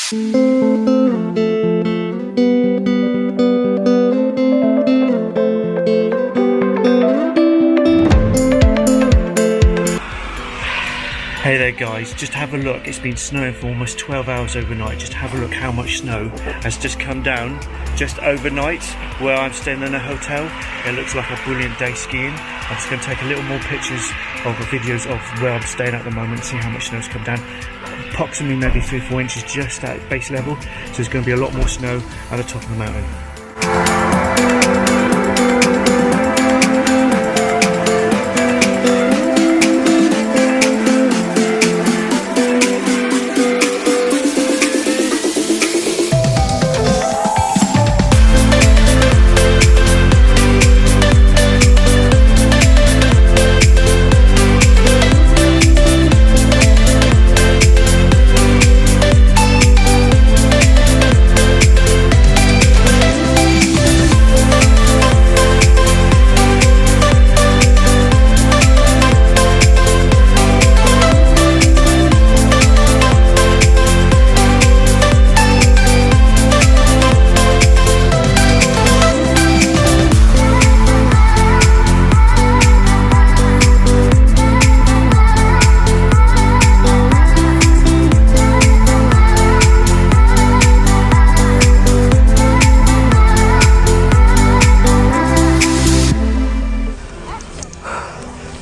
Hey there guys, just have a look. It's been snowing for almost 12 hours overnight. Just have a look how much snow has just come down just overnight where I'm staying in a hotel. It looks like a brilliant day skiing. I'm just going to take a little more pictures of the videos of where I'm staying at the moment, see how much snow's come down. Approximately maybe 3 or 4 inches just at base level, so there's going to be a lot more snow at the top of the mountain.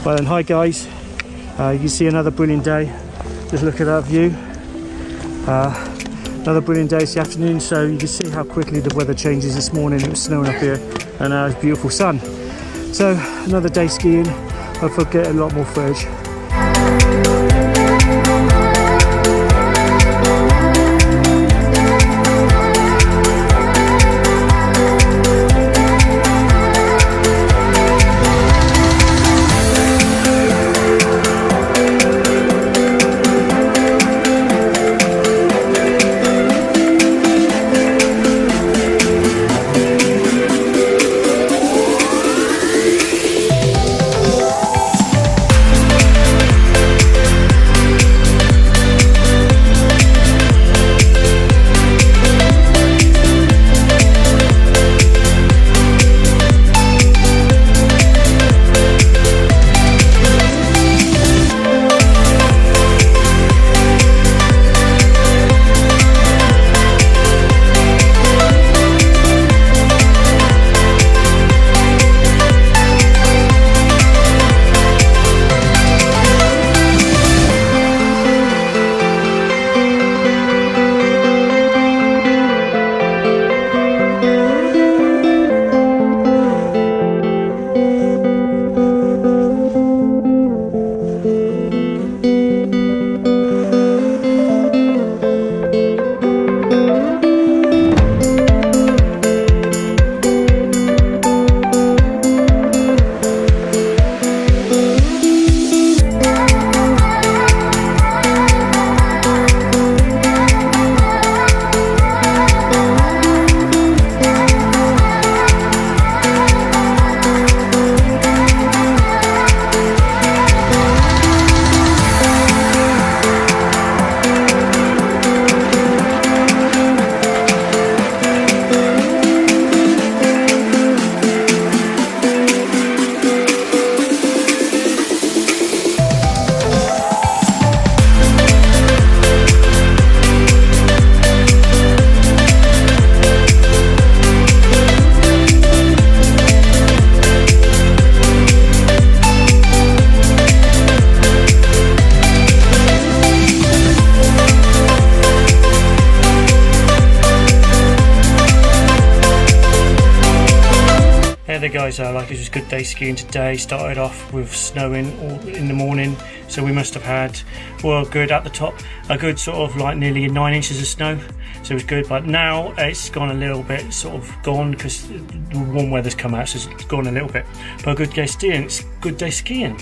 Well then, hi guys, you can see another brilliant day. Just look at that view. Another brilliant day this afternoon, so you can see how quickly the weather changes. This morning it was snowing up here and now it's beautiful sun. So another day skiing. Hopefully I'll get a lot more footage. Hey there guys, it was a good day skiing today. Started off with snowing in the morning, so we must have had, well, good at the top, a good sort of like nearly 9 inches of snow, so it was good. But now it's gone a little bit sort of gone because the warm weather's come out, so it's gone a little bit. But a good day skiing. It's good day skiing.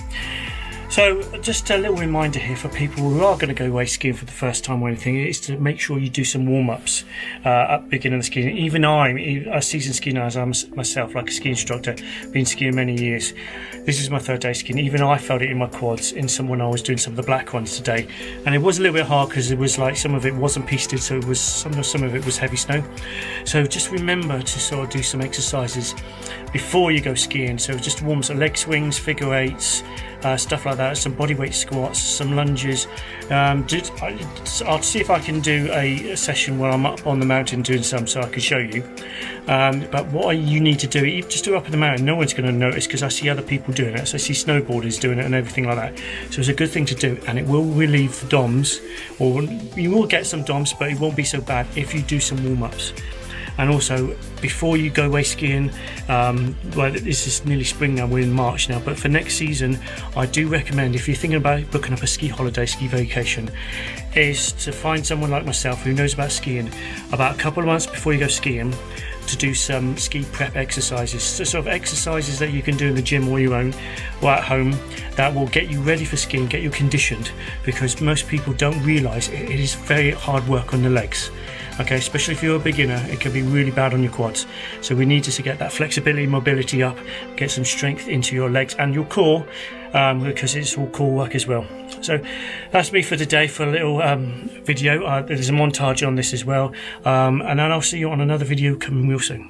So just a little reminder here for people who are going to go away skiing for the first time or anything, is to make sure you do some warm-ups at the beginning of the skiing. Even I'm a seasoned skier as I'm myself, like a ski instructor, been skiing many years. This is my third day skiing. Even I felt it in my quads when I was doing some of the black ones today, and it was a little bit hard because it was like some of it wasn't pisted, so it was some of it was heavy snow. So just remember to sort of do some exercises before you go skiing. So just warm, so leg swings, figure eights, stuff like that, some bodyweight squats, some lunges. I'll see if I can do a session where I'm up on the mountain doing some, so I can show you. But what you need to do, you just do it up in the mountain. No one's going to notice because I see other people doing it. So I see snowboarders doing it and everything like that. So it's a good thing to do, and it will relieve the DOMs, or you will get some DOMs, but it won't be so bad if you do some warm-ups. And also, before you go away skiing, well, this is nearly spring now, we're in March now, but for next season, I do recommend, if you're thinking about booking up a ski holiday, ski vacation, is to find someone like myself who knows about skiing about a couple of months before you go skiing, to do some ski prep exercises, so sort of exercises that you can do in the gym or your own or at home, that will get you ready for skiing, get you conditioned, because most people don't realise it is very hard work on the legs. Okay, especially if you're a beginner, it can be really bad on your quads. So we need to get that flexibility, mobility up, get some strength into your legs and your core, because it's all core work as well. So that's me for today for a little video. There's a montage on this as well, and then I'll see you on another video coming real soon.